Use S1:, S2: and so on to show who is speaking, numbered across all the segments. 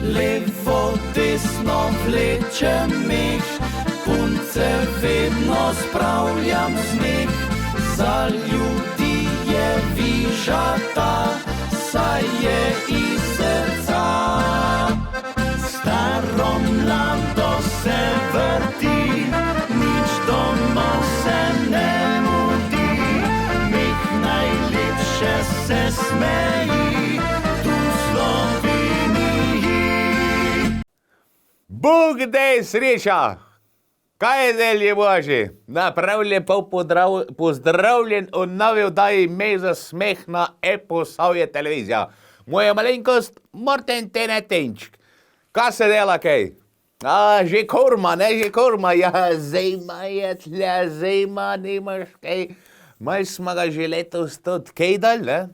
S1: Levo, desno vlečem meh, punce vedno spravljam smeh. Za ljudi je vižata, saj je iz srca. Staro mlado se vrti, nič doma se ne mudi. Meh najlepše se smeji, tu v Sloveniji.
S2: Bog dej sreča! Kaj je delje Boži? Prav lepo pozdravljen v novi oddaji Meh za smeh na Posavje televizija. Moja malenkost Martin Tenetenčk. Kaj se dela kaj? Že korma, ne, že korma. Ja, zima je tle, zima, nimaš kaj. Mal smo ga že letos tudi kaj dal, ne?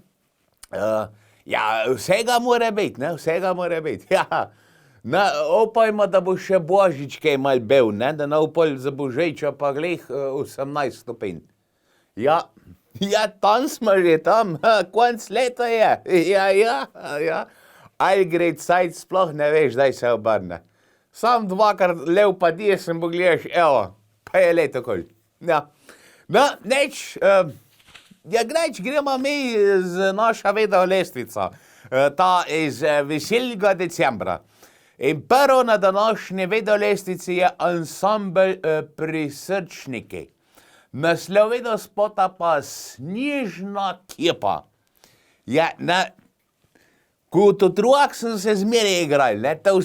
S2: Ja, vsega mora biti, ne, vsega mora biti, ja. Upajmo, da bo še Božič kaj mal bil, ne, da ne upaj za Božiča pa glih 18 stopinj. Ja, tam smo že, tam, konc leta je, ja. Ali gre cajt, sploh ne veš, daj se obrne. Sam dvakrat lev pa desem pogledaš, evo, pa je leto kol. Ja, no, neč, gremo mi z naša video lestvica, ta iz veseljega decembra. In prvo na današnji videolestvici je ansambl Prisrčniki. Naslov videospota pa Snežna kepa. Ja, kot otrok sem se zmeraj igral, ne, to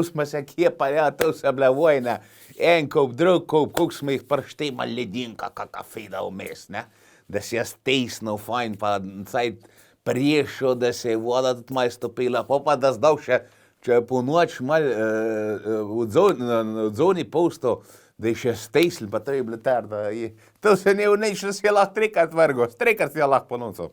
S2: smo se kepali, ja, to so bile vojne. En kup, drug kup, koliko smo jih prštemali ledinka, kaka feda vmes, ne. Da si je stesnil fajn, pa cajt priješel, da se je voda tudi malo stopila, pa da zdal še, če je po noč mal odzovni posto, da je še stesl, pa to je bilo tarda. To se ne vneč, da si je lahko trikrat vrgo, trikrat si je lahko ponovil.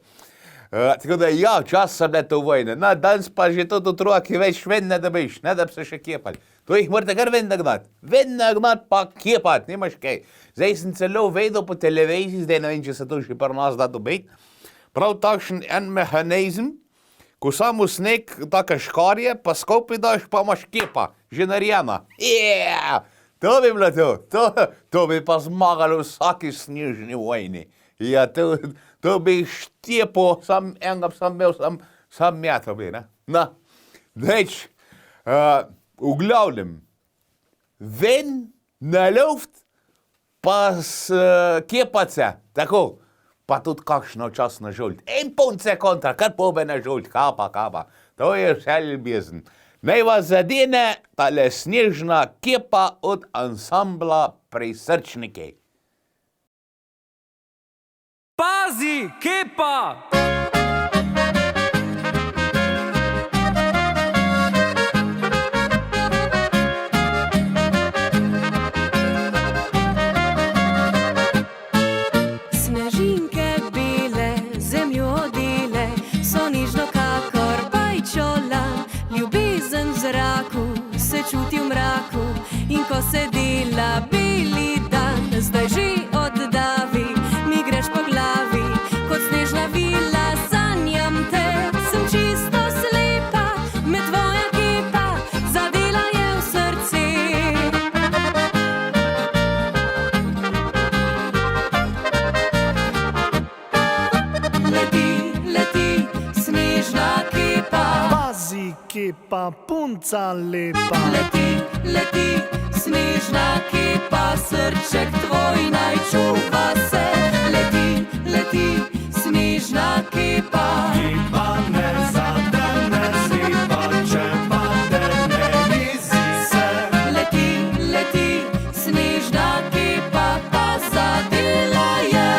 S2: Tako da ja, čas so bile to vojne. Danes pa že to otroki več vedno da biš, ne da bi se še kepali. To jih morate kar vedno gnati. Vedno gnati pa kepati, nimaš kaj. Zdaj sem celo vedel po televiziji, zdaj ne vem, če se to še pri nas da dobiti. Prav takšen en mehanizm, ko samo sneg, taka škarje, pa skupaj daš, pa imaš kepa, že narejena. To bi bilo to bi pa zmagalo v vsaki snežni vojni. Ja, to bi štjepo, enega sam bil, sam metal bi, ne. No, neč, v glavnem, ven na luft, pa kepace, tako. Pa tudi kakšno časno žult. En punce kontra, kar pobe na žult, kapa. To je vse ljubezen. Naj vas zadene tale Snežna kepa od ansambla Prisrčniki.
S3: Pazi, kepa!
S4: Se čuti v mraku in ko se dela beli dan, zdaj že oddavi, mi greš po glavi, kot snežna vila, sanjam te, sem čisto slepa, me tvoja kepa zadela je v srce. Leti, snežna kepa.
S5: Pazi, kepa, punca lepa.
S4: Leti, snežna kepa, srček tvoj naj čuva se. Leti, snežna kepa.
S5: Kepa ne zadene, slepa, če pade, ne jezi se.
S4: Leti, snežna kepa, pa zadela je.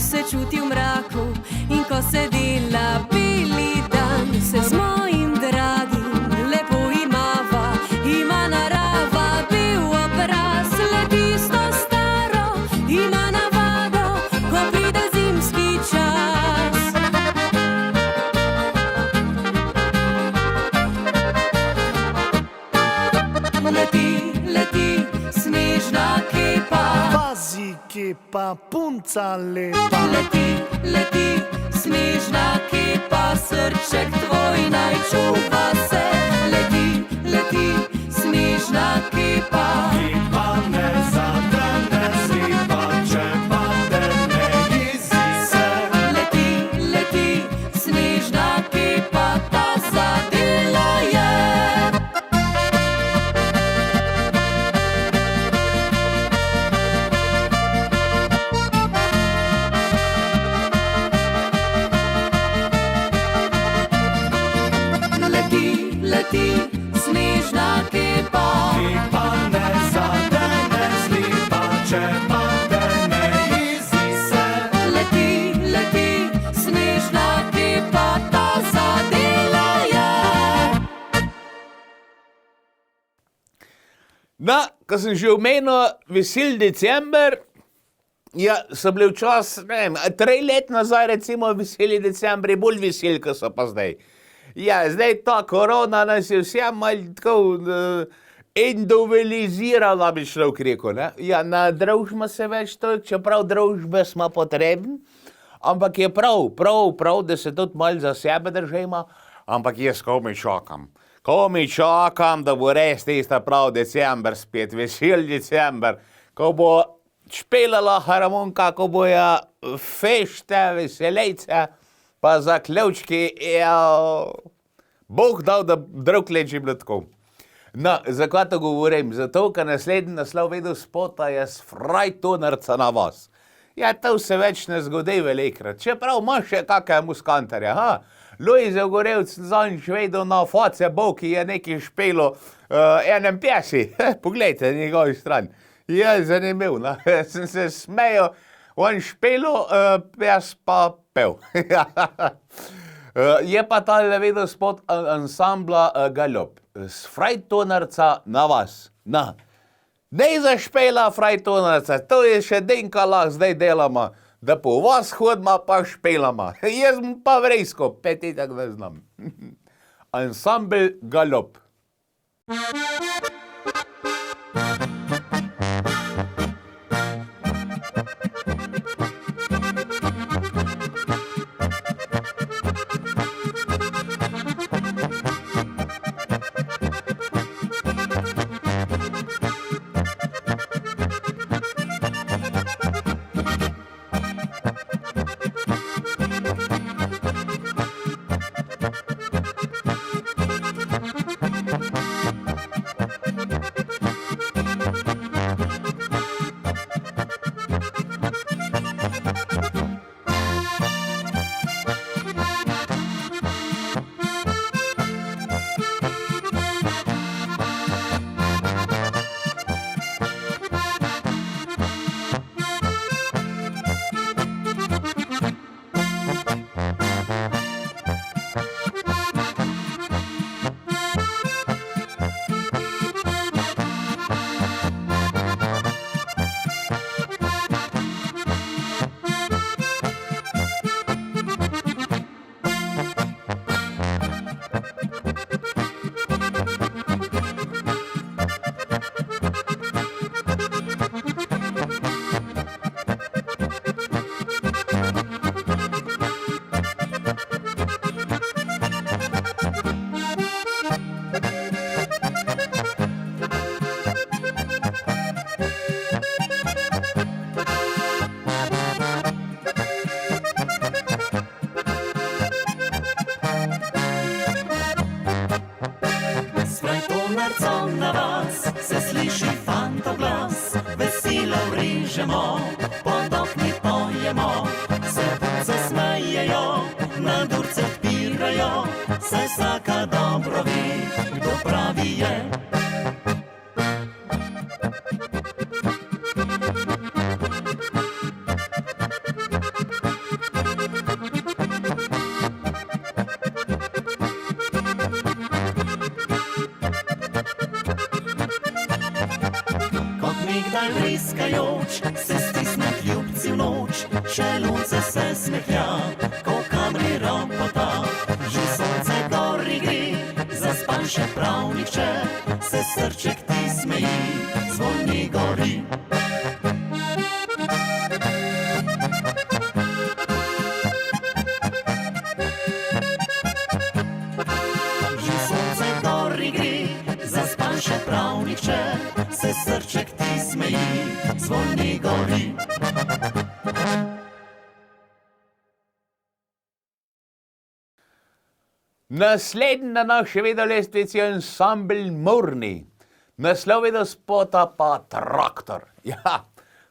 S4: Se čuti v mraku in ko se dela
S5: kepa, punca lepa.
S4: Leti, leti, snežna kepa, srček tvoj naj čuva se. Leti, leti, snežna kepa.
S5: Kepa ne zadene, slipa, če padene, jezi se.
S4: Leti, leti, snežna kepa, ta zadela je. Leti, leti, snežna kepa.
S5: Kepa ne zadene, slipa, če padene, jezi se.
S4: Leti, leti, snežna kepa, ta zadela je.
S2: No, ko sem že omenil vesel december, ja, so bili včasih, ne vem, 3 let nazaj recimo veseli decembri bolj veseli, kot so pa zdaj. Ja, zdaj ta korona nas je vse malo tako endovelizirala, bi človek rekel, ne. Ja, ne družimo se več toliko, čeprav družbe smo potrebni, ampak je prav, da se tudi malo za sebe držimo, ampak jaz komaj čakam, da bo res tista prav december spet, vesel december, ko bo špelala harmonika, ko bojo fešte, veselejce, pa zaključki, Bog dal, da drug let že bilo tako. No, zakaj to govorim? Zato, ker naslednji naslov videospota je s Frajtonarca na vas. Ja, to se več ne zgodi velikrat, čeprav imaš še kakega muskantarja, Lojze Gorevc zadnjič vedel na Facebook, ki je nekaj špelo enem pjesi, poglejte njegovi stran. Je zanimiv, no? Sem se smejal, on špelo, pes pa pel. Je pa tale videospot ansambla Galop, s Frajtonarca na vas. Na, ne zašpela Frajtonarca, to je še denka lahko zdaj delamo, da po vas hodima pa špelama. Jaz pa vrejsko, pet itak ne znam. Ansambl Galop.
S1: Frajtonarcem na vas se sliši fantov glas, veselo vrižemo, pod okni pojemo, se punce smejejo, na durce odpirajo, saj vsaka dobro ve, kdo pravi je. Nekdaj vriskajoč, se stisne ljubci v noč, še lunce se smehlja, ko kamri ropota. Že sonce gori gre, zaspan še prav nihče, se srček ti smeji, zvon ni gori. čeprav nihče se srček ti smeji, zvon mi gori.
S2: Naslednji na naši videolestvici je ansambl Morni. Naslov videospota pa Traktor. Ja,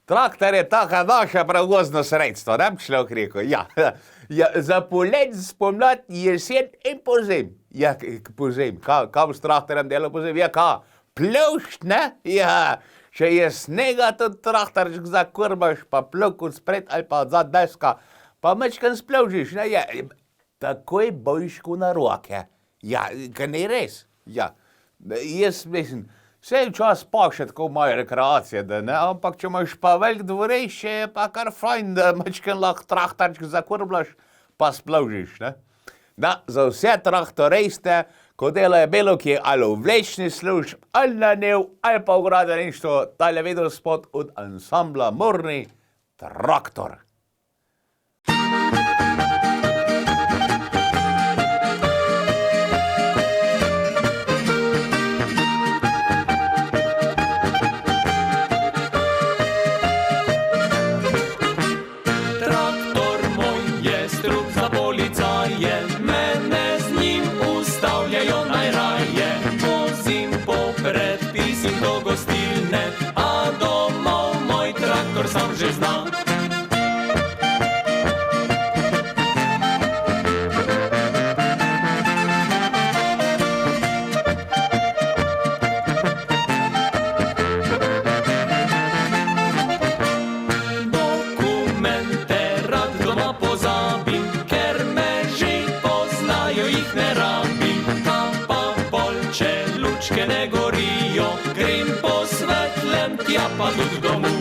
S2: traktor je taka naša prevozno sredstvo, ne bi človek rekel. Ja, za polet, spomlad, jesen in pozim. Ja, pozim, kam s traktorem delo pozim? Ja, plovšt, ne? Ja, če je snega, tudi traktorček zakurbaš, pa plovk od spred ali pa odzad deska, pa mečkan splovžiš, ne? Ja, takoj bojišku na roke. Ja, kaj ne res? Ja, jaz mislim, vse čas pa še tako moje rekreacije, da ne, ampak če imaš pa velik dvorišče, je pa kar fajn, da mečken lahko traktorček zakurblaš, pa splovžiš, ne. Da, za vse traktoriste, ko delajo bilo kje ali v vlečni služb, ali na njiv, ali pa v gradbeništvu, tale videospot od ansambla Morni, Traktor.
S3: Sam že zna. Dokumente rad doma pozabim, ker me že poznajo, jih ne rabim. Tam pa polče lučke ne gorijo, grem po svetlem, tja pa tudi domu.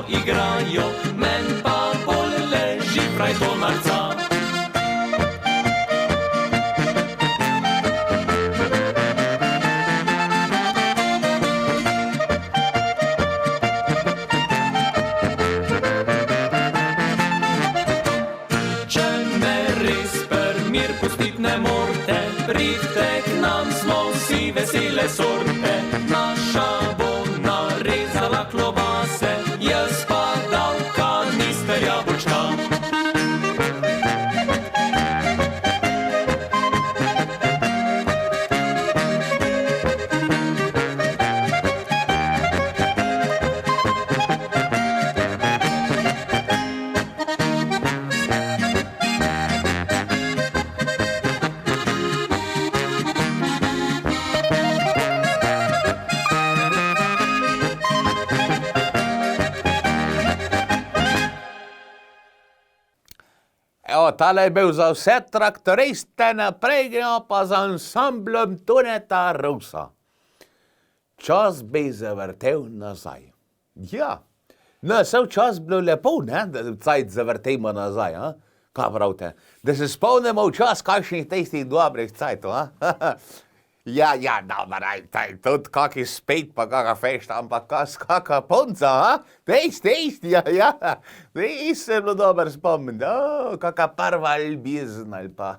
S3: Igrajo, men pa bolj leži kraj tonarca. Če me res mir pustit ne morte, pridite k nam, smo vsi vesele sorte. Naša bo narezala klobase, jaz pa dal kanister jabolčka.
S2: Evo, tale je bil za vse traktoriste, naprej gremo pa z ansamblom Toneta Rusa. Čas bi zavrtel nazaj. Ja, no, vse čas bilo lepo, ne, da cajt zavrtemo nazaj, a? Kaj pravite? Da se spomnimo v čas kakšnih tistih dobrih cajtov, a? Ja, dobro, tudi kaki spet pa kaka fešta, ampak kaka punca, a? Tisti, ja, se je bilo dobro spomniti, kaka prva ljubezen ali pa,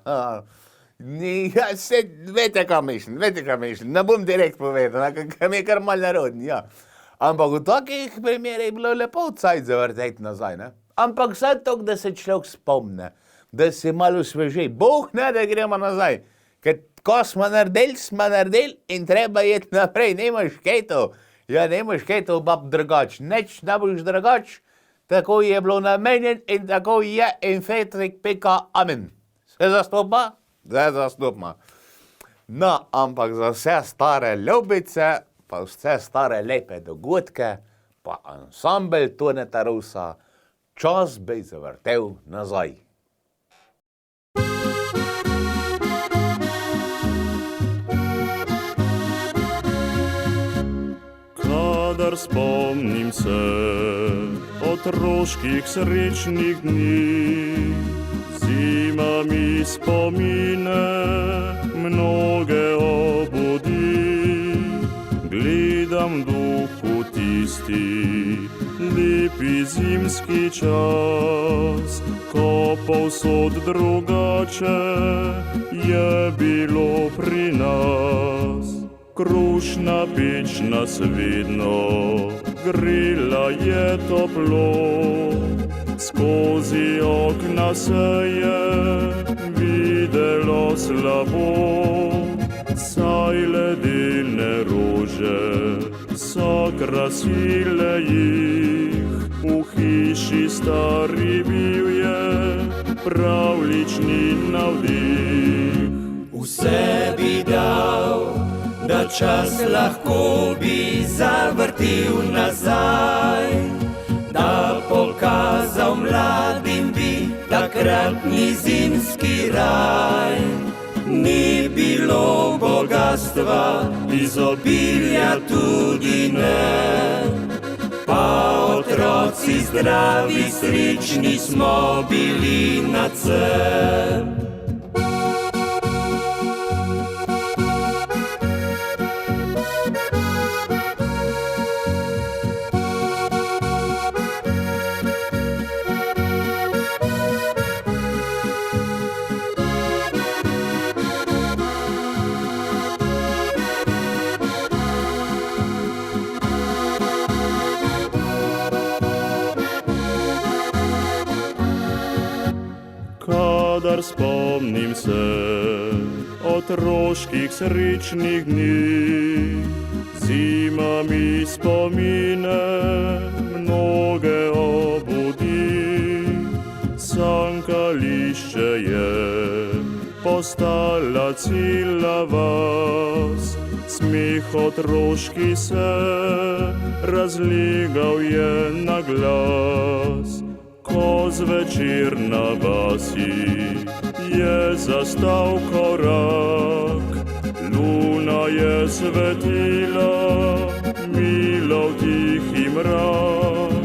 S2: ja, se, vete, kaj mislim, ne bom direkt povedal, kaj mi je kar mal narodni, ja. Ampak v takih primerih je bilo lepo cajt zavrteti nazaj, ne? Ampak vse to, da se človek spomne, da se malo sveže, Bog ne, da gremo nazaj, ker ko smo naredili in treba jeti naprej, nemaš kaj to. Ja, nemaš kaj to, bab, drugač. Neč ne boš drugač, tako je bilo namenjen in tako je in Fetrik pika amen. Se zastopa? Se zastopa. No, ampak za vse stare ljubice, pa vse stare lepe dogodke, pa ansambel Toneta Rusa, čas bi zavrtel nazaj.
S5: Kadar spomnim se otroških srečnih dni, zima mi spomine mnoge obudi. Gledam duhu tisti lepi zimski čas, ko povsod drugače je bilo pri nas. Krušna peč nas vedno grela je toplo, skozi okna se je videlo slabo. Saj ledene rože so krasile jih, v hiši stari bil je pravlični navdih.
S1: Vse bi dal, da čas lahko bi zavrtil nazaj, da pokazal mladim bi takratni zimski raj. Ni bilo bogatstva, izobilja tudi ne, pa otroci zdravi, srečni smo bili nadvse.
S5: Kadar spomnim se otroških srečnih dni, zima mi spomine mnoge obudi. Sankališče je postala cela vas, smeh otroški se razlegal je na glas. Ko zvečer na vasi je zastal korak, luna je svetila, milo v tihi mrak.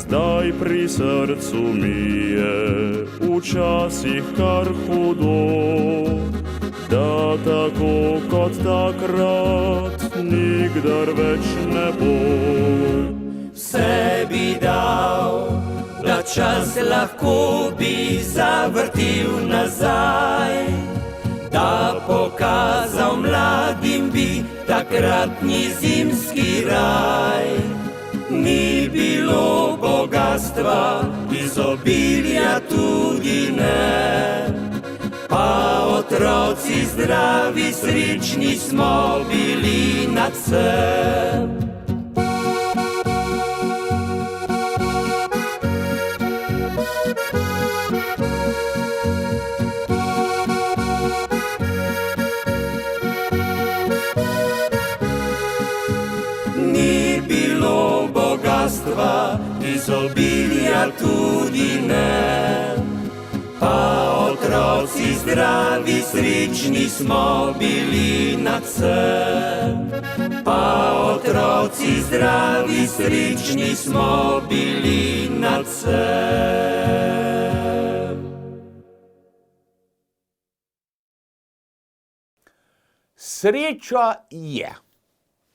S5: Zdaj pri srcu mi je včasih kar hudo, da tako kot takrat nikdar več ne bo.
S1: Vse bi dal, da čas lahko bi zavrtil nazaj, da pokazal mladim bi takratni zimski raj. Ni bilo bogatstva, izobilja tudi ne, pa otroci zdravi, srečni smo bili nadvse. Izobilja tudi ne, pa otroci zdravi, srečni smo bili nadvse. Pa otroci zdravi, srečni smo bili nadvse.
S2: Sreča je.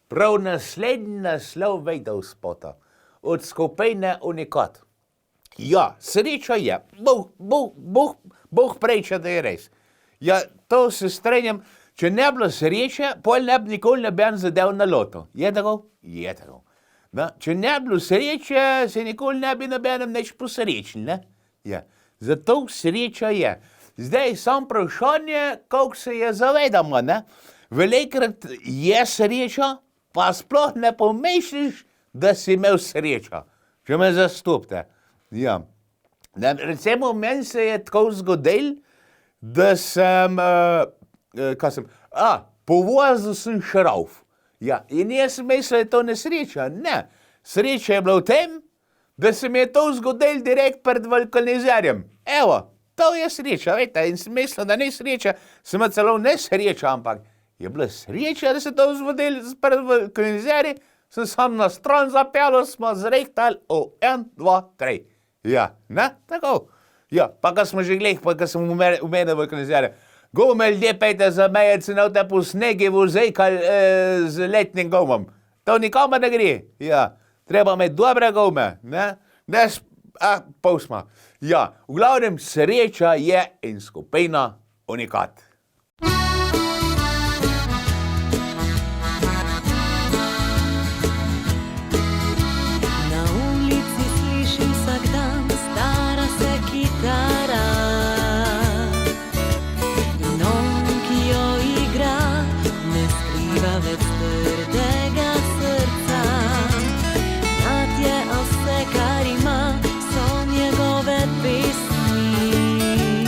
S2: Prav naslednji naslov Vedel spota od skupine Unikat. Ja, sreča je. Bog preče, da je res. Ja, to se strenjam. Če ne bilo sreče, pol ne bi nikoli ne bi zadev na loto. Je tako? Je tako. No, če ne bilo sreče, se nikoli ne bi nobenem nič posrečil, ne? Ja. Zato sreča je. Zdaj sam vprašanje, kako se je zavedamo, ne? Velikrat je sreča, pa sploh ne pomisliš, da si imel srečo. Če me zastopite. Ja. Recimo, meni se je tako zgodil, da sem, povozil sem šrauf. Ja, in jaz sem mislil, da je to nesreča. Ne, sreča je bila v tem, da se mi je to zgodilo direkt pred vulkanizerjem. Evo, to je sreča, veste, in sem mislil, da ni sreča, sem celo nesreča, ampak je bila sreča, da se to zgodilo pred vulkanizerjem, sem sam na stran zapeljal, smo zrehtali, 1, 2, 3. Ja, ne, tako. Ja, pa ko smo že glih, pa ko sem umenil vulkanizerje, gume ljudje pejte za meje, cenovte po snegi vozejkali z letnim gumom. To nikomu ne gre. Ja, treba imeti dobre gume, ne? Povsma. Ja, v glavnem sreča je in skupina Unikat.
S4: Na ulici slišim vsak dan, stara se kitara. In on, ki jo igra, ne skriva več trdega srca. Natje vse, kar ima, so njegove pesmi.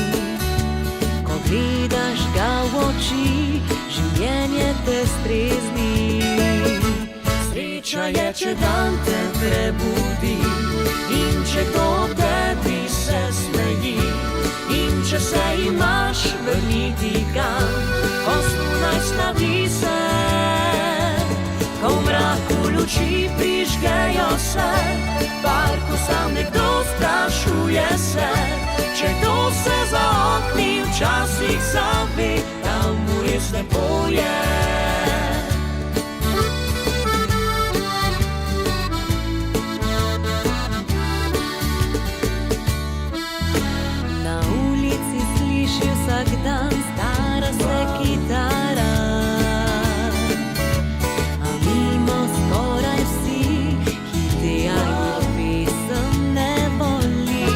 S4: Ko gledaš ga v oči, življenje te strezni. Sreča je, če dan te prebudi in če kdo tebi se smeji. In če se imaš vrniti kam, ko zunaj sladi se. Ko v mraku luči prižgejo se, v parku sam nekdo sprašuje se. Če kdo se za okni včasih zavi, tam mu res lepo je. Vsak dan stara se kitara, a mimo skoraj vsi, ki tejajo pesem ne voli.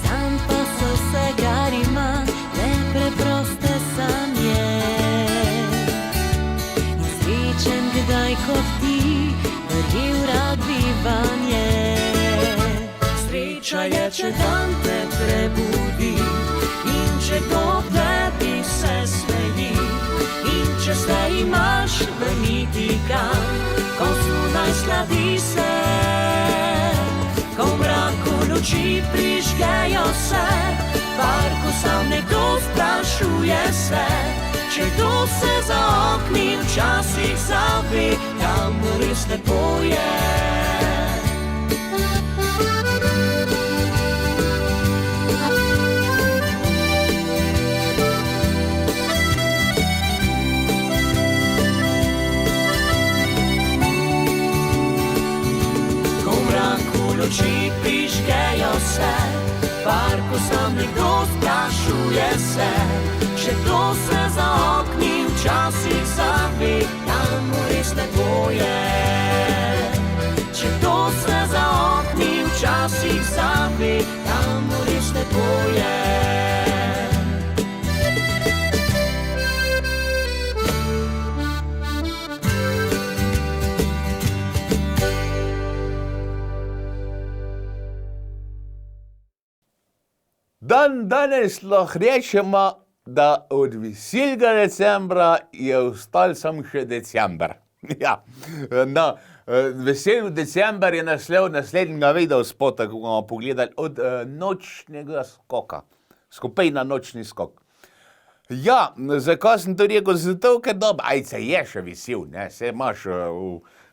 S4: Sam pa so vse, kar ima, le preproste sanje. In srečen kdaj kot ti, verjel rad bi vanje. Sreča je, če dan te prebudi in če kdo tebi se smeji. In če se imaš vrniti kam, ko zunaj sladi se. Ko v mraku luči prižgejo se, v parku sam nekdo sprašuje se. Če kdo se za okni včasih zavi, tam res lepo je. Luči prižgejo se, v parku sam nekdo sprašuje se. Če kdo se za okni včasih zavi, tam mu res lepo je. Če kdo se za okni včasih zavi, tam mu res lepo je.
S2: Danes lahko rečemo, da od veselega decembra je ostal samo še december. Ja, no, vesel december je naslov naslednjega videospota, ko bomo pogledali od nočnega skoka. Skupina Nočni skok. Ja, zakaj sem to rekel? Zato, ker ajce je še vesel, ne, se imaš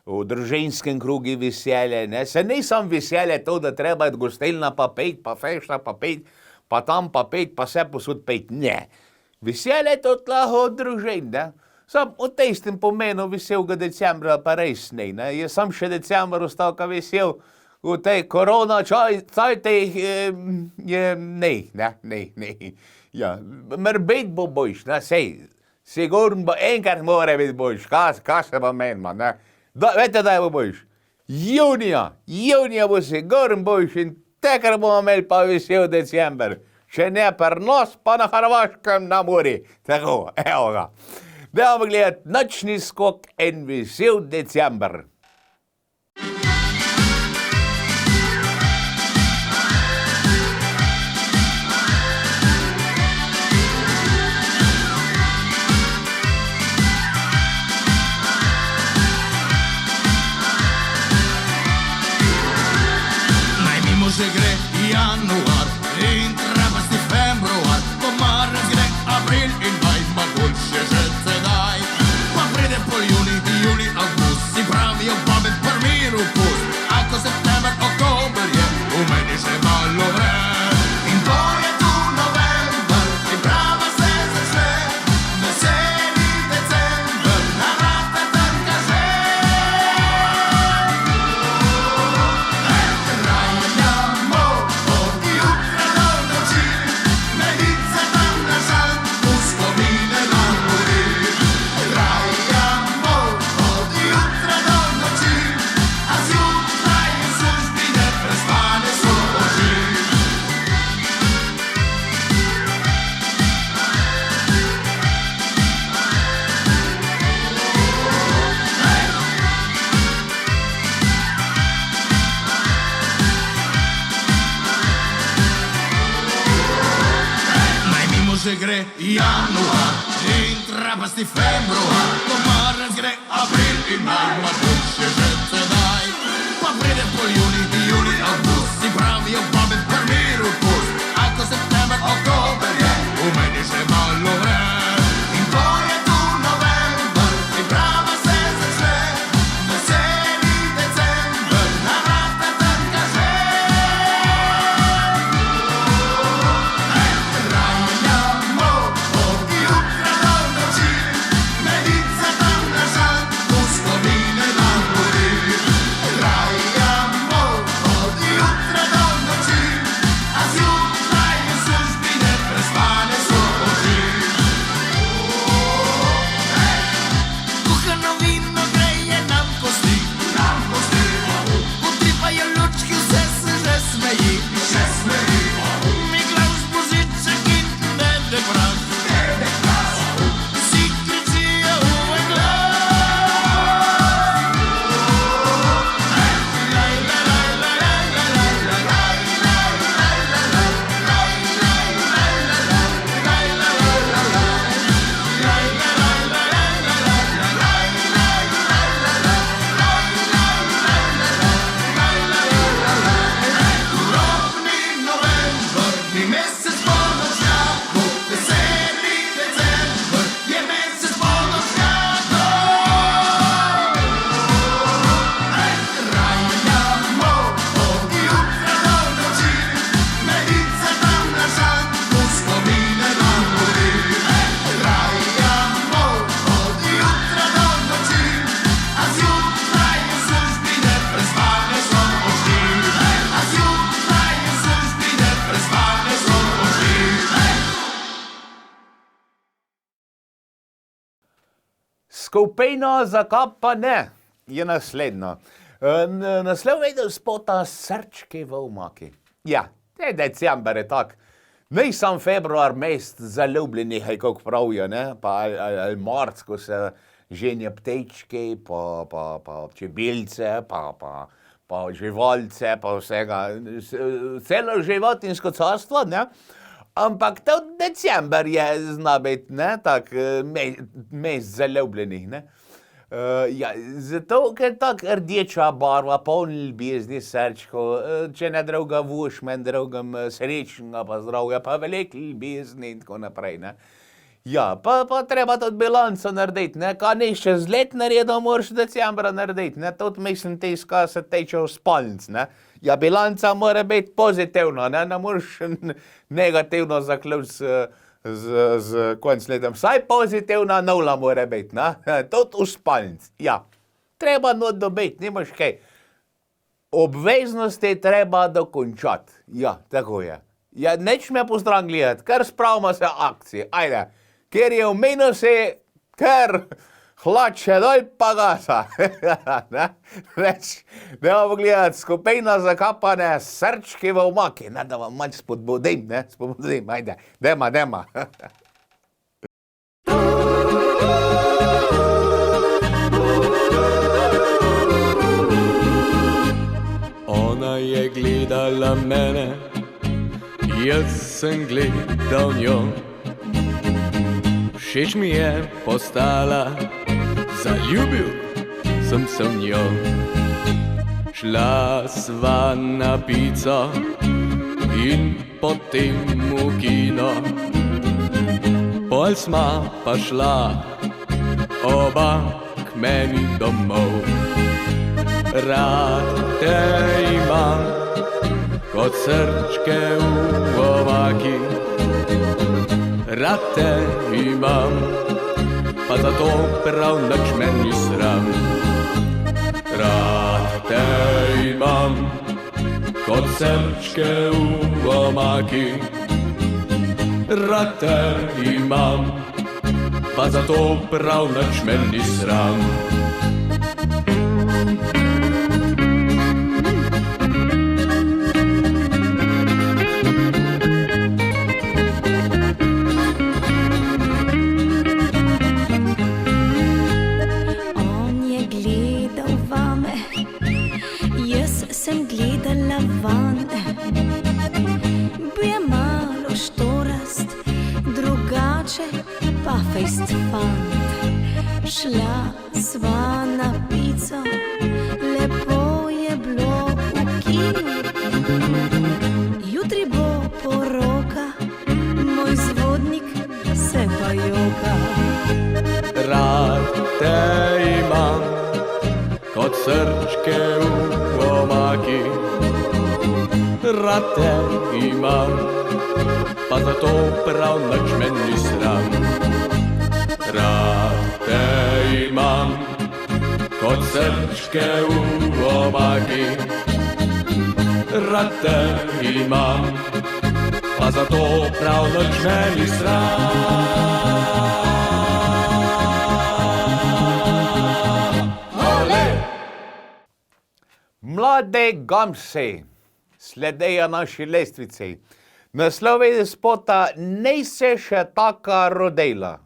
S2: v družinskem krugu veselje, ne, se ni sam veselje to, da treba je gostilna pa pejt, pa fešta pa pejt, pa tam pa pejt, pa vse posod pejt, ne. Veselje je to lahko od družin, ne. Sam v tistem pomenu veselega decembra pa res ne. Je sam še december ostal ka vesel, v tej korona cajtih je ne. Ja, morbit bo boljš, ne, sigurno bo enkrat mora biti boljš, kaj se pa menima, ne. Vete, da je bo boljš? Junija bo sigurno boljš in takrat bomo imeli pa vesel december. Če ne pri nas, pa na Hrvaškem na mori. Tako, evo ga. Dajmo gledati Nočni skok in vesel december.
S5: že gre januar in trapasti februar, ko marec gre april in maj, pa boljše že sedaj. Pa pride pol juli, avgust, si pravijo babe prvi pust, ako september, oktober je, v meni že malo vre. In to je tu november, in prava se začne, veseli december, na vrata trka že. Trajamo od jutra do noči, medice tam na žal, v spomine nam buri. Trajamo od jutra do noči, a zjutraj v službi neprespane so oči. Naj mimo že gre januar in trapasti februar, ko marec gre april in maj, ma boljše že sedaj. Pa pride pol juli, avgust, si pravijo babe prvi pust, ako september, oktober je, v meni že malo vre. In to je tu november, in prava se začne, veseli december, na vrata trka že. Trajamo od jutra do noči, medice tam na žal, v spomine nam buri. Trajamo od jutra do noči, a zjutraj v službi neprespane so oči. Kuhano vino greje nam kosti, utripajo lučki, vse se že smeji. Miklavž, Božiček in Dedek Mraz, vsi kričijo v en glas. Turobni november, ni mesec podočnjakov, veseli december, je mesec podočnjakov. Trajamo od jutra do noči, medice tam na žal, v spomine nam buri. Trajamo od jutra do noči, a zjutraj v službi neprespane so oči. A zjutraj v službi neprespane so oči.
S2: Skupina Zakopane je naslednja. Naslov vedel spota Srčki v omaki. Ja, te december je tak. Ne sam februar mesec zaljubljenih, kako pravijo, ne? Pa ali marc, ko se ženje ptečki, pa čebelce, pa živalce, pa vsega. Celo životinsko carstvo, ne? Ampak tudi december je zna biti, ne, tak mesec zaljubljenih, ne. Ja, zato, ker tak rdeča barva, poln ljubezni, srčko, če ne druga v ušmen, drugem srečnega, pa zdravja, pa veliko ljubezni in tako naprej, ne. Ja, pa treba tudi bilanco narediti, ne, kaj ne čez let naredil, moraš decembra narediti, ne, tudi mislim tiska se teče v spalnic, ne. Ja, bilanca mora biti pozitivna, ne moraš negativno zaključiti z konc letom. Vsaj pozitivna nula mora biti, ne, tudi v spalnic, ja. Treba not dobiti, nimaš kaj. Obveznosti treba dokončati, ja, tako je. Ja, neč me postran gledati, kar spravimo se akcije, ajde. Ker je v minusi, ker hlače dol pa gasa. Reč, dajmo pogledati, skupina Zakopane, Srčki v omaki. Ne, da vam manj spodbudim, ne, ajde, dema.
S3: Ona je gledala mene, jaz sem gledal njo. Všeč mi je postala, zaljubil sem se v njo. Šla sva na pico in potem v kino. Pol sva pa šla oba k meni domov. Rad te imam kot srčke v omaki. Rad te imam, pa zato prav nič me ni sram. Rad te imam kot srčke v omaki. Rad te imam, pa zato prav nič me ni sram.
S4: On je gledal vame, jaz sem gledala van. Bil je malo štorast, drugače pa fejst fant. Šla sva na pico, lepo je bilo v kinu. Jutri bo poroka, moj zvodnik se pa joka.
S3: Rad te imam kot srčke v omaki. Rad te imam, pa zato prav nič me ni sram. Rad te imam kot srčke v omaki. Rad te imam, pa zato prav nič me ni sram.
S2: Mlade gamse sledejo naši lestvici. Naslov je spota "Nej se še taka rodila".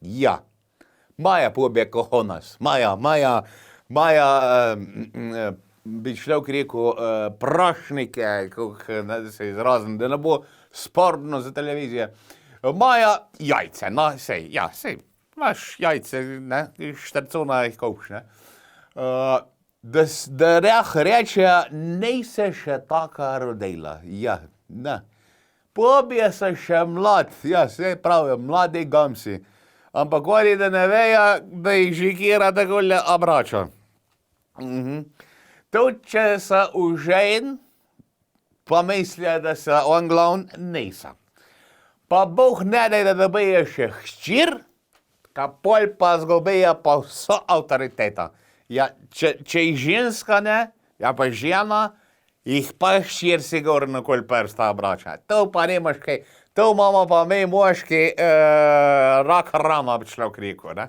S2: Ja, Maja pobje kohonas. Maja, bi človek rekel, prašnike, kako da se izrazim, da ne bo sporno za televizije. Maja, jajce, no, sej, imaš jajce, ne, štrcona jih kopš, ne. Da reče, "Nej se še taka rodila". Ja, ne. Pobje se še mlad, ja, sej pravijo, mladi gamsi. Ampak oni, da ne vejo, da jih žikira takole obrača. Tudi če se užen, pa mislijo, da se on glavn, niso. Pa Bog ne daj, da dobijo še hčir, ka pol pa zgubijo pa vso avtoriteta. Ja, če jih ženska ne, ja pa žena, jih pa hčir sigurno kol prsta obrača. To pa nimaš kaj, to imamo pa mi moški rak rana, bi človek rekel, ne.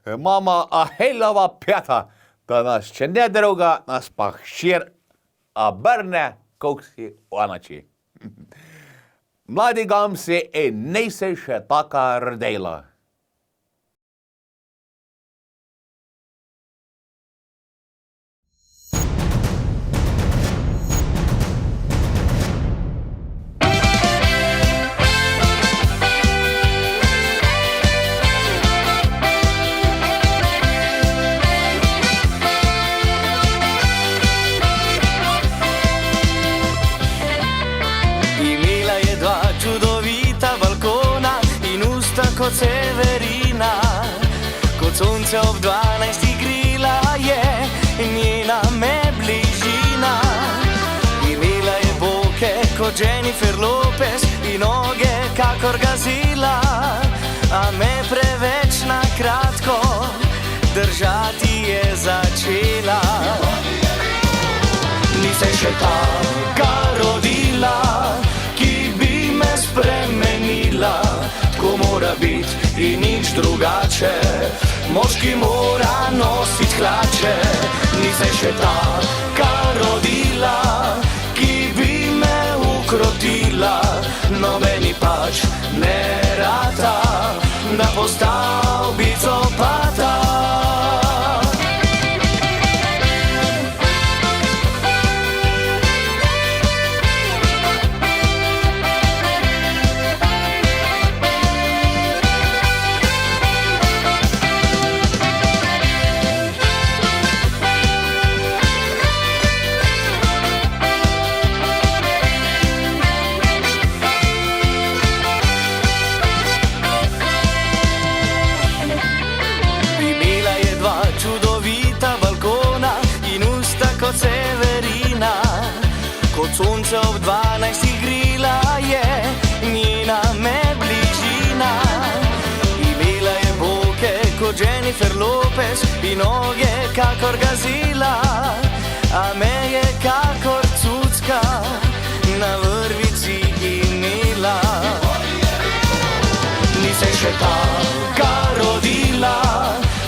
S2: Imamo Ahilova peta, da nas, če ne druga, nas pa hčir obrne, koliko si onači. Mladi gamsi in nej se še taka rodila.
S6: Kot Severina, kot sonce ob 12 grila je njena me bližina. Imela je boke kot Jennifer Lopez in noge kakor gazela, a me preveč na kratko držati je začela. Ni se še taka rodila, ki bi me spremenila. Tako mora biti in nič drugače, moški mora nosit hlače. Ni se še taka rodila, ki bi me ukrotila. Nobeni pač ne rata, da postal bicopata. sonce ob 12 grila je, njena me bližina. Imela je boke kot Jennifer Lopez in noge kakor gazela, a me je kakor cucka na vrvici imela. Nisi še taka rodila,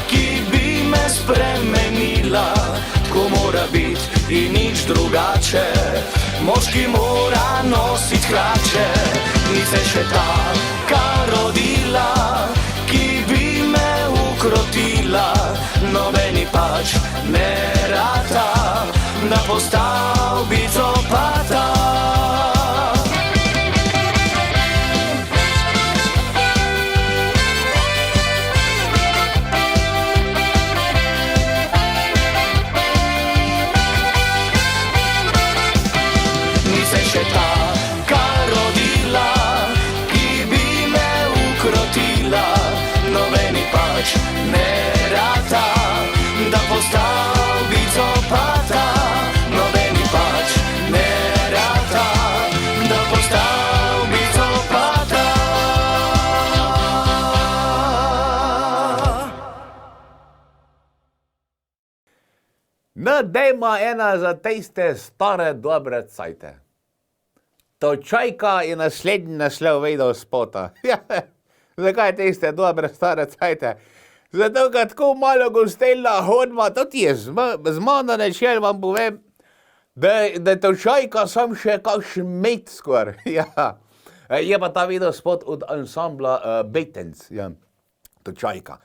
S6: ki bi me spremenila, tako mora biti in nič drugače, moški mora nosit hlače. Nisi še taka rodila, ki bi me ukrotila, nobeni pač ne rata, da postal bicopata. Še taka rodila, ki bi me ukrotila, nobeni pač ne rata, da postal bicopata. Nobeni pač ne rata, da postal bicopata.
S2: No, dajmo ena za tiste stare dobre cajte. Točajka je naslednji naslov video spota. Zakaj tiste dobre stare cajte? Zato, ker tako malo gostelna hodma, tudi jaz, z mano načel vam povem, da točajka sam še kakšen met skor. Ja. Je pa ta video spot od ansambla Beatens. Ja. Točajka.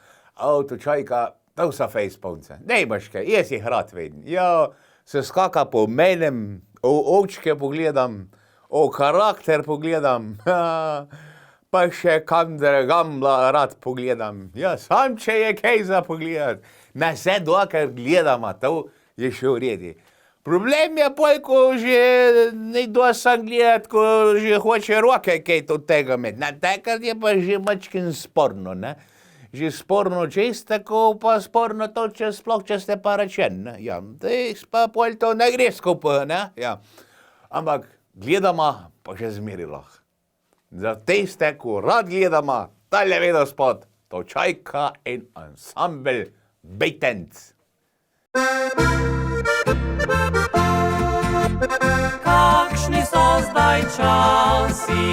S2: Točajka, to so facepunce. Nemaš kaj, jaz jih rad vidim. Ja, se skaka po menem, očke pogledam, karakter pogledam, pa še kam drugam rad pogledam. Ja, sam če je kaj za pogledat. Na vse dokaj gledama, to je še v redi. Problem je pol, ko že ne dosan gledat, ko že hoče roke kaj od tega imeti. Takrat je pa že mačkin sporno, ne? Že sporno čez, tako pa sporno to, če sploh če ste pa rečen, ne? Ja, pa pol to ne gre skupaj, ne? Ja. Ampak gledama pa še zmeri lahko. Za tiste, ko rad gledama, tale video spot, Točajka in ansambel Beatens.
S3: Kakšni so zdaj časi,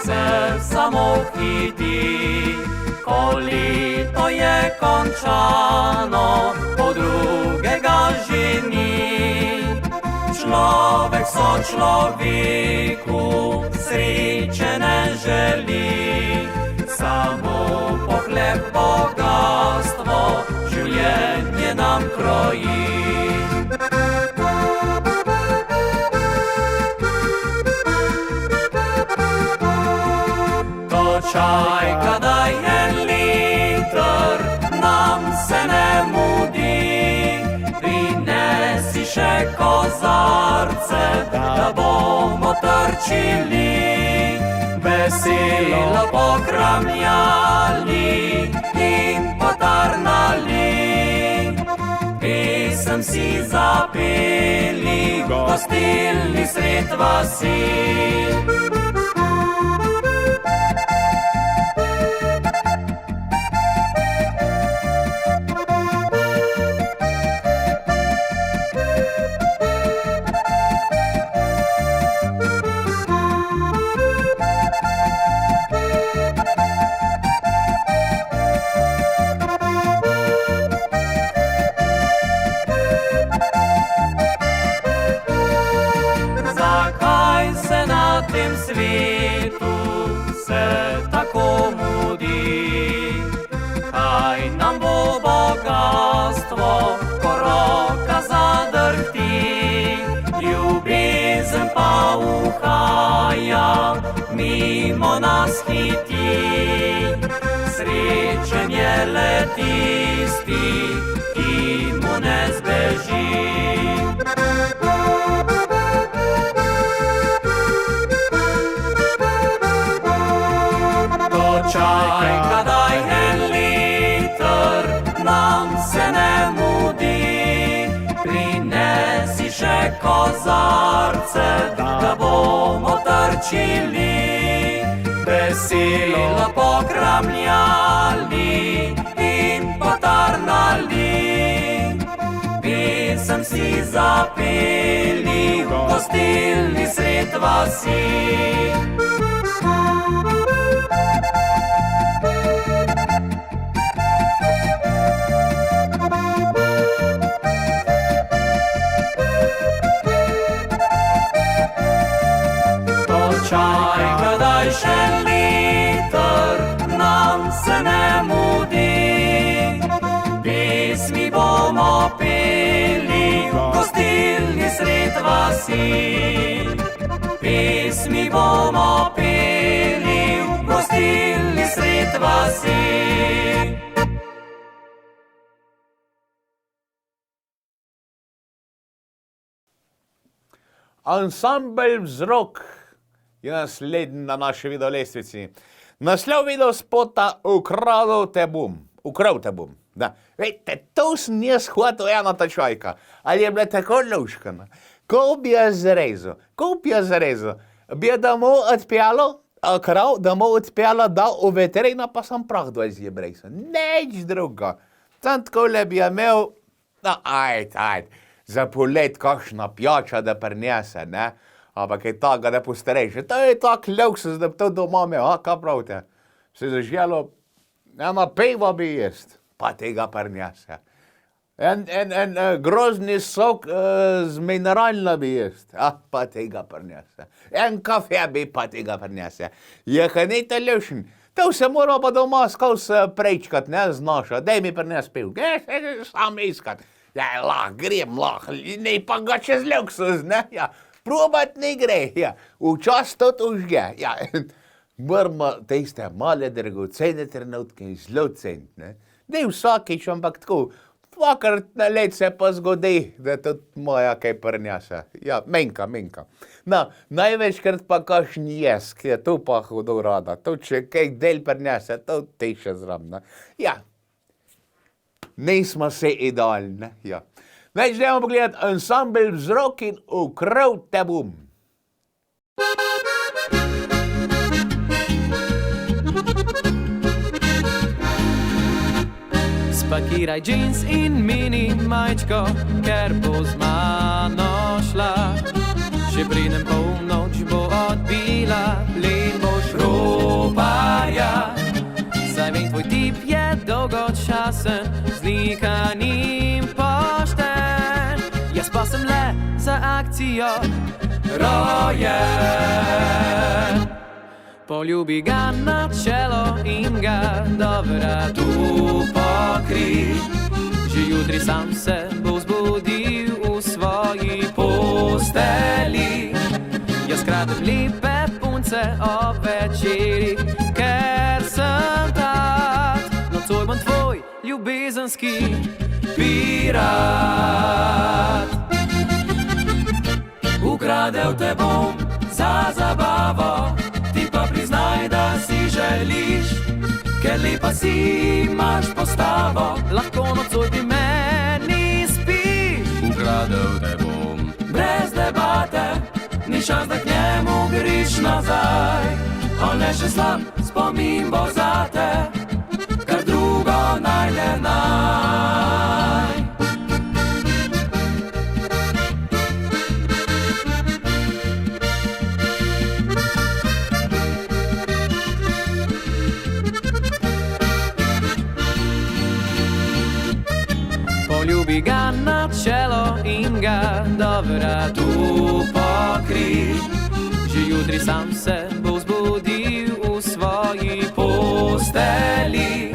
S3: se samo hiti, ko leto je končano, po drugega že ni. Človek so človeku sreče ne želi, samo pohleb bogatstvo življenje nam kroji. Točajka daj en liter, nam se ne mudi, prinesi še kozarce, da bomo trčili, veselo pokramljali in potarnali. Pesem si zapeli, gostilni sred vasi. Svetu se tako mudi, kaj nam bo bogatstvo, ko roka zadrhti, ljubezen pa uhaja, mimo nas hiti. Srečen je le tisti, ki mu ne zbeži. Točajka daj en liter, nam se ne mudi, prinesi še kozarce, da bomo trčili, veselo pokramljali in potarnali. Pesem si zapeli, gostilni sred vasi. Čaj, kadaj še liter, nam se ne mudi. Pesmi bomo peli, gostilni sred vasi. Pesmi bomo peli, gostilni sred vasi.
S2: Ansambel Vzrok je naslednji na naši videolestvici. Naslov videospota Ukradel te bom. Ukradel te bom. Da. Vejte, to sem jaz hvatil ena ta čajka. Ali je bila tako luškana? Ko bi jo zrezal? Bi jo domov odpeljal, krav domov odpeljal, dal v veterina, pa sem prah dol zjebrej. Nič druga. Tam takole bi jo imel, ajde. Za polet kakšna pijača, da prinese, ne? Ampak je tako, da postarejše. To je tak luksus, da bi to doma imel, kaj pravite? Se zaželo, ena piva bi jest, pa tega prinese. En grozni sok z mineralna bi jest, pa tega prinese. En kafe bi pa tega prinese. Je kaj ne te lušen? To se mora pa doma skozi prečkat, ne znaša. Daj mi prines piv, sam iskat. Ja, grem, ne pa ga čez luksus, ne, ja. Probat ne gre, ja. Včas to užge, ja. Moramo tiste male dragocene trenutke zelo ceniti, ne. Ne vsakič, ampak tako, dvakrat na let se pa zgodi, da tudi moja kaj prinese. Ja, menka. No, največkrat pa kakšen jesk, ja, to pa hudo rada. To, če kaj del prinese, to te še zram, ne. Ja. Nismo se idealni, ja. Zdaj želimo pogledati ansambel Vzrok in Ukradel te bom.
S3: Spakiraj džins in mini majčko, ker bo z mano šla. Še pridem polnoč bo odbila, len boš roparja. Saj vem, tvoj tip je dolgočasen, zlikanim pošten. Jaz pa sem le za akcijo rojen. Poljubi ga na čelo in ga do vratu pokri. Že jutri sam se bo zbudil v svoji posteli. Jaz kradem lepe punce ob večerih, ker sem tak. Nocoj bom tvoj ljubezenski pirat. Ukradel te bom za zabavo, ti pa priznaj, da si želiš, ker lepa si, imaš postavo, lahko nocoj pri meni spiš. Ukradel te bom brez debate, ni šans, da k njemu griš nazaj. On je še slab spomin bo zate, kar drugo naj ne naj. Poljubi ga na čelo in ga do vratu pokri. Že jutri sam se bo zbudil v svoji posteli.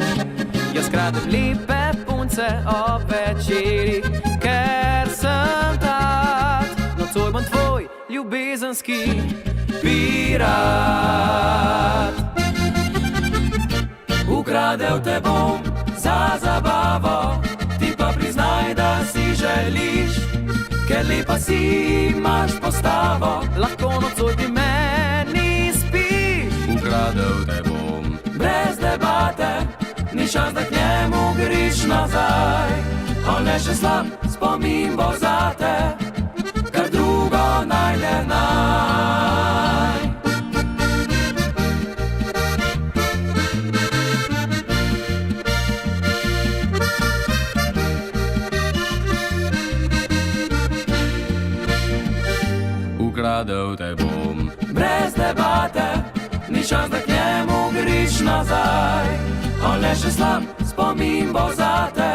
S3: Jaz kradem lepe punce ob večerih, ker sem tak. Nocoj bom tvoj ljubezenski pirat. Ukradel te bom za zabavo, ti pa priznaj, da si želiš, ker lepa si, imaš postavo, lahko nocoj pri meni spiš. Ukradel te bom brez debate, ni šans, da k njemu griš nazaj. On je še slab spomin bo zate, ukradel te bom. Brez debate, ni čas, da k njemu griš nazaj. On le še slab spomin bo zate,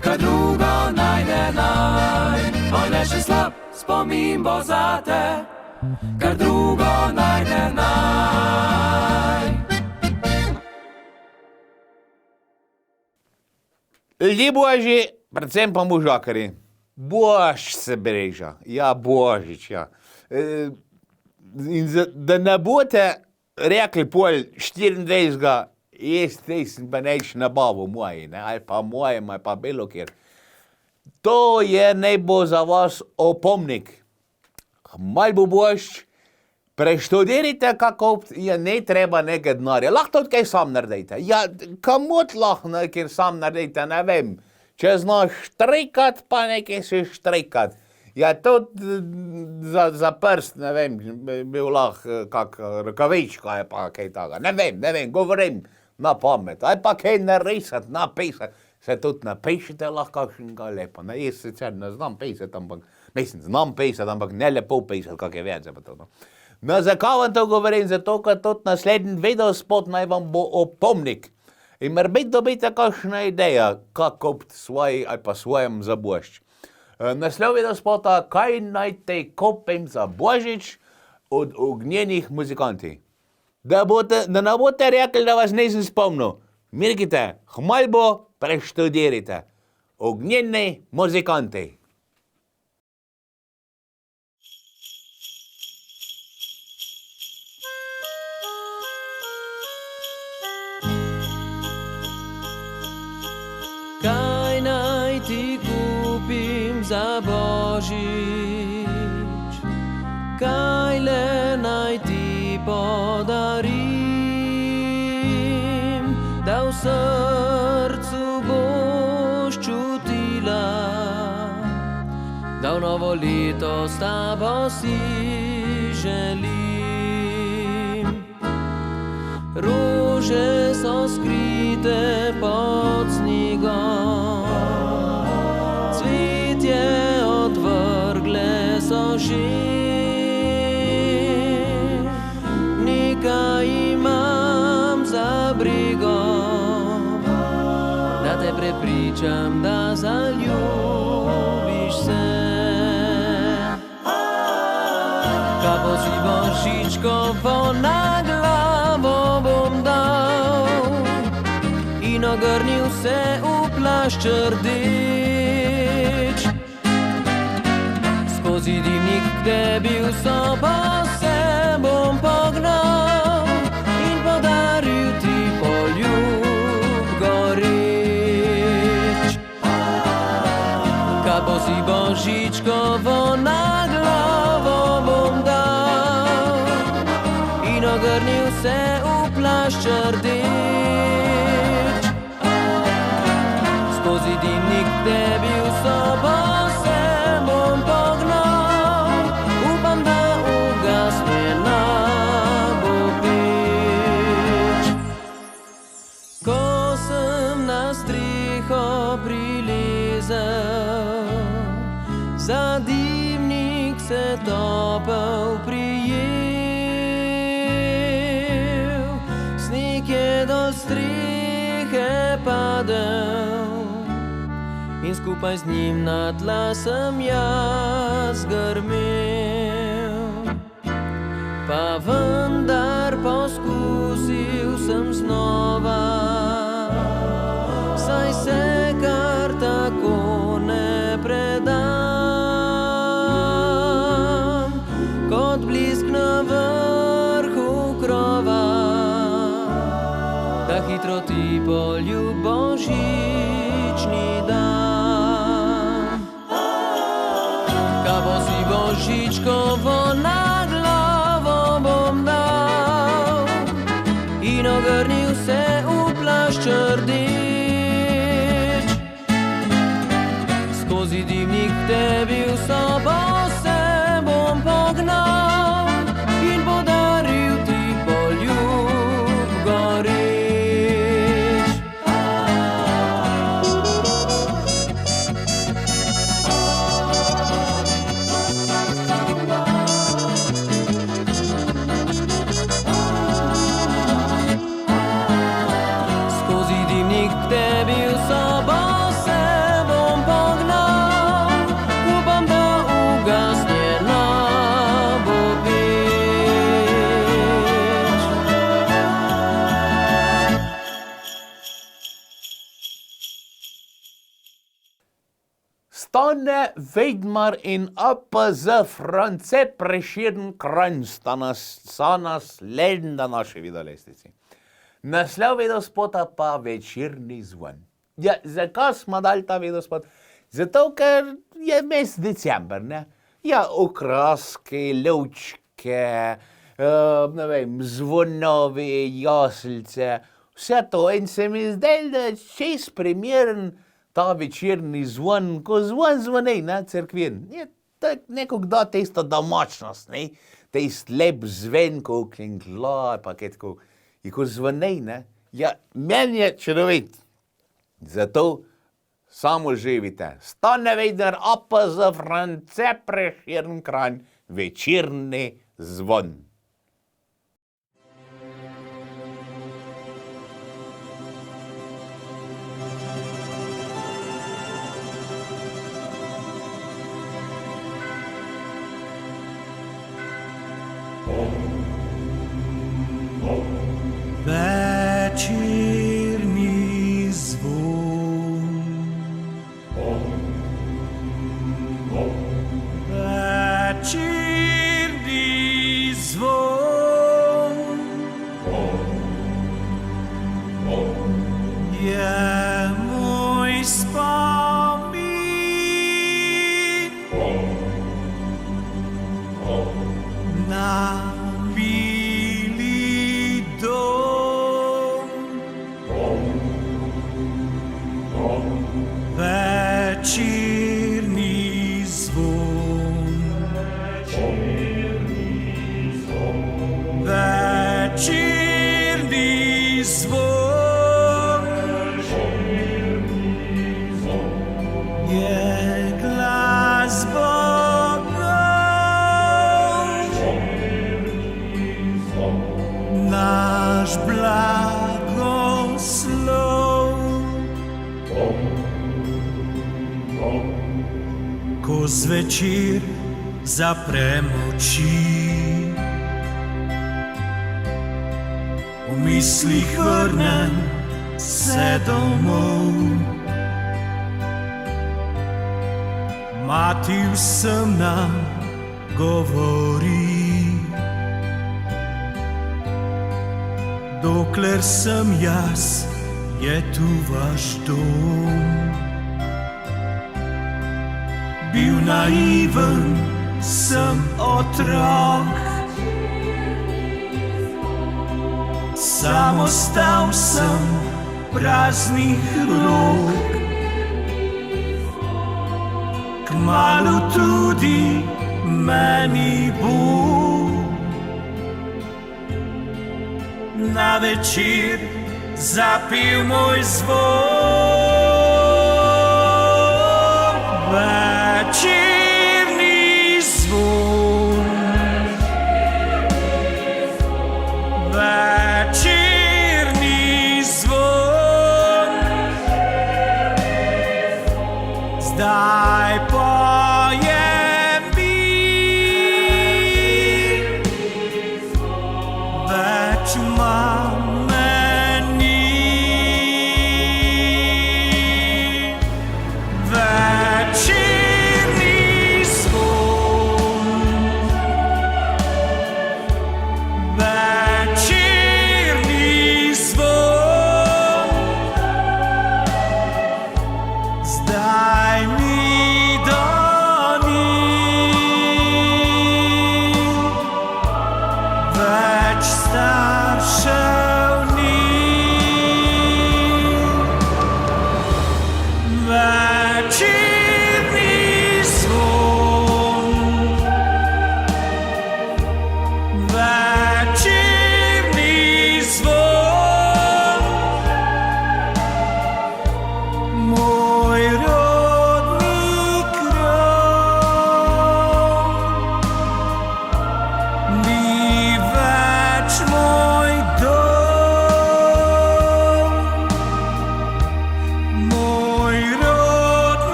S3: kaj drugo najde naj. On le še slab spomin bo zate, kar drugo najde naj.
S2: Ljudje božji, predvsem pa možakari. Bož se breža, ja, božič, ja. In da ne boste rekli pol 24. Jaz pa neč nabavo moji, ne, ali pa mojem, ali pa bilo kjer. To je naj bo za vas opomnik. Mal bo bož, preštudirajte, kako je ne treba nekaj denarja. Lahko tudi kaj sam naredite. Ja, kamot lahko nekaj sam naredite, ne vem. Če znaš štrajkat, pa nekaj si štrajkat. Ja, tudi za prst, ne vem, bil lahko kak rokavička, je pa kaj taga. Ne vem, govorim na pamet. Ali pa kaj narisati, napisati. Se tudi napišite lahko kakšnega lepo. Ne, jaz sicer ne znam pisati, ampak, mislim, znam pisati, ampak ne lepo pisati, kak je več, pa to, no. No, zakaj vam to govorim? Zato, ker tudi naslednji videospot naj vam bo opomnik. In morbiti dobite kakšna ideja, kako kupiti svoj ali pa svojem za božič. Naslov videospota, kaj naj te kupim za božič od ognjenih muzikantov. Da ne boste rekli, da vas nisem spomnil. Mirkite, hmal bo, preštudirajte. Ognjeni muzikanti.
S3: Kaj naj ti kupim za božič? Kaj le naj ti podarim? Da v srcu boš čutila, da v novo leto s tabo si želim. Rože so skrite pod snegom, cvetje odvrgle so že. Nekaj imam za brigom, da te prepričam, da zaljubiš se. Kapo si božičkovo na glavo bom dal in ogrnil se v plašč rdeč. Skozi dimnik k tebi v sobo se bom pognal in podaril ti poljub goreč. Kapo si božičkovo na glavo bom dal in ogrnil se v plašč rdeč. Skozi dimnik k tebi v sobo se bom pognal, upam, da ugasnjena bo peč. Ko sem na streho prilezel, za dimnik se topel prijel, sneg je dol strehe padel in skupaj z njim na tla sem jaz grmel. Pa vendar poskusil sem znova, saj se kar tako ne predam, kot blisk na vrhu krova, da hitro ti poljub božični dan. Kapo si božičkovo na glavo bom dal in ogrnil se v plašč rdeč. Skozi dimnik k tebi v sobo se bom pognal in podaril ti poljub goreč.
S2: Anne Weidmar in APZ France Prešeren Kranj sta naslednja na naši videolestvici. Naslov videospota pa Večerni zvon. Ja, zakaj smo dali ta videospot? Zato, ker je mesec december, ne? Ja, okraske, lučke, ne vem, zvonovi, jaslice, vse to. In se mi zdaj, da je čez primeren ta večerni zvon, ko zvon zvoni na cerkvin. Je tak nekog da tisto domačnost, ne? Tisto lep zven, ko klinkla, pa ketko. In ko zvoni, ne? Ja, meni je čudovit. Zato samo živite. Stane Weidmar, APZ France Prešeren Kranj, Večerni zvon.
S7: Večerni zvon. Večerni zvon. Je moj spomin na bili dom. Večerni zvon. Večerni zvon. Je glas bogov, naš blagoslov. Ko zvečer zaprem oči, v mislih vrnem se domov. Mati vsem nam govori, dokler sem jaz, je tu vaš dom. Bil naiven sem otrok, sam ostal sem praznih rok. Kmalu tudi meni bo na večer zapil moj zvon. Večerni zvon. Večerni zvon. Zdaj pojem mi, več mame ni. Večerni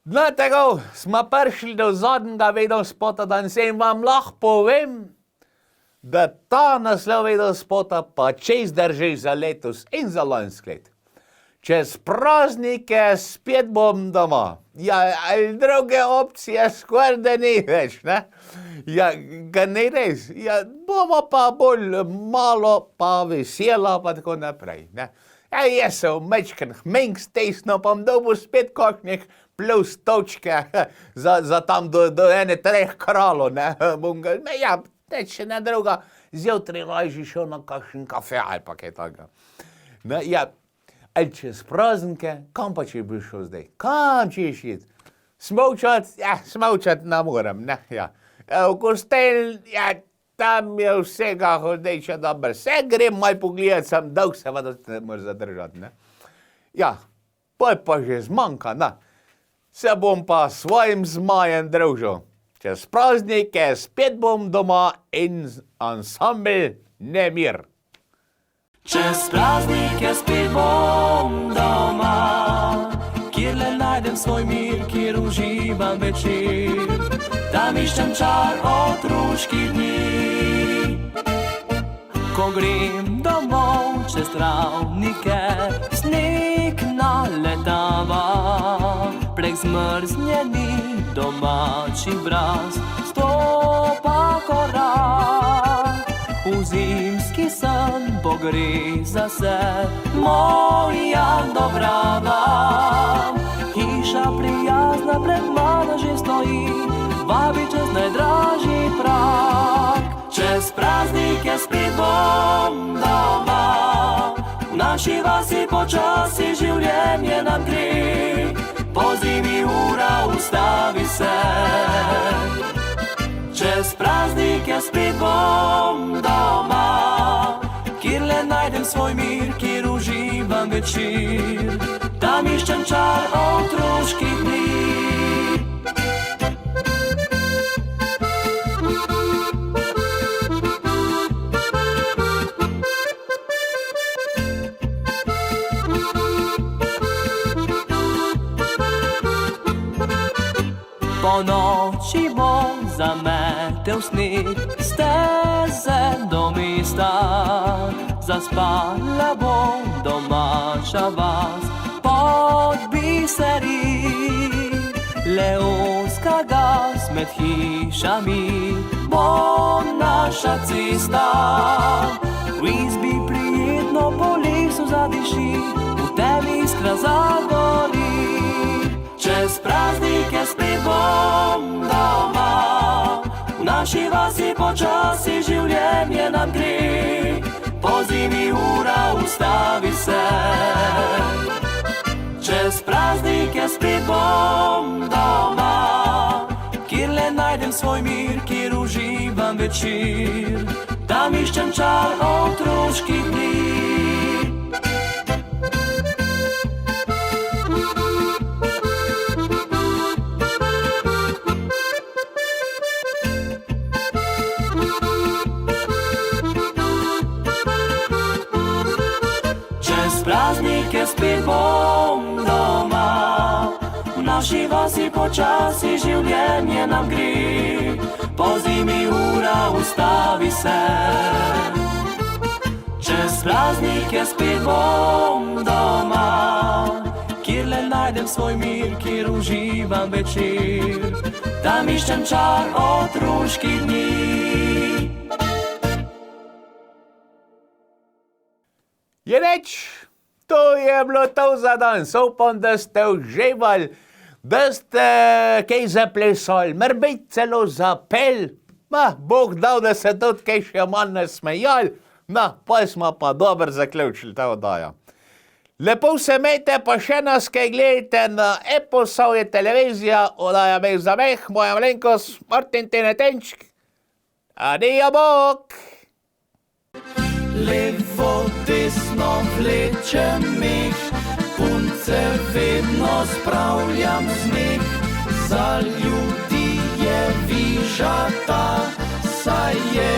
S2: No tako, smo prišli do zadnjega videospota danes in vam lahko povem, da ta naslov videospota pa čez drži za letos in za lansko let. Čez praznike spet bom doma. Ja, ali druge opcije skoraj da ni več, ne? Ja, ga ni res. Ja, bomo pa bolj malo pa vesela pa tako naprej, ne? Ja, jaz sem mečken hmenk stisnil, pa bom dobil spet kakšnih plus točke za tam do ene 3 kralov, ne? Bom ga, ja, neče ne druga, zjutraj lažje šel na kakšen kafe ali pa kaj takega. Ne, ja, ali čez praznike, kam pa če bi šel zdaj? Kam češ iti? Smovčat? Ja, smovčat ne morem, ne, ja. V Kostel, ja, tam je vsega hodeča dobro. Vse grem malo pogledat, sem dolg seveda ne moreš zadržati, ne. Ja, pol pa že zmanjka, ne. Se bom pa s svojim zmajem družil. Čez praznike spet bom doma in ansambel Nemir.
S3: Čez praznike spet bom doma, kjer le najdem svoj mir, kjer uživam večer. Tam iščem čar otroških dni. Ko grem domov čez travnike, sneg naletava, prek zmrznjeni domači braz stopa korak. V zimski san pogreza se moja dobrava. Hiša prijazna pred mano že stoji, vabi čez najdražji prak. Čez praznike spet bom doma, v naši vasi počasi življenje nam gre. Po zimi ura ustavi se. Čez praznike spet bom doma, kjer le najdem svoj mir, kjer uživam večer. Tam iščem čar otroških dni. Po noči bom zametel sneg, steze do mesta. Zaspala bom domača vas pod biseri. Leonska gas med hišami bo naša cesta. V izbi prijetno po lesu zadiši, v temi iskra zagori. Čez praznike spet bom doma, v naši vasi počasi življenje nam gre. Po zimi ura ustavi se. Čez praznike spet bom doma, kjer le najdem svoj mir, kjer uživam večer. Tam iščem čar otroških dni. Praznike spet bom doma, v naši vasi počasi življenje nam gre. Po zimi ura ustavi se. Čez praznike spet bom doma, kjer le najdem svoj mir, kjer uživam večer. Tam iščem čar otroških dni.
S2: Je reč, to je bilo to za danes. Upam, da ste uživali, da ste kaj zaplesali, morbej celo zapeli. Bog dal, da se tudi kaj še manj nasmejali. Pa smo pa dobro zaključili ta oddaja. Lepo se imejte, pa še nas kaj gledajte na Posavje televizija, oddaja Meh za meh, moja malenkost Martin Tinetenčk. Adijo, bok!
S3: Levo, desno vlečem meh, punce vedno spravljam smeh. Za ljudi je vižata, saj je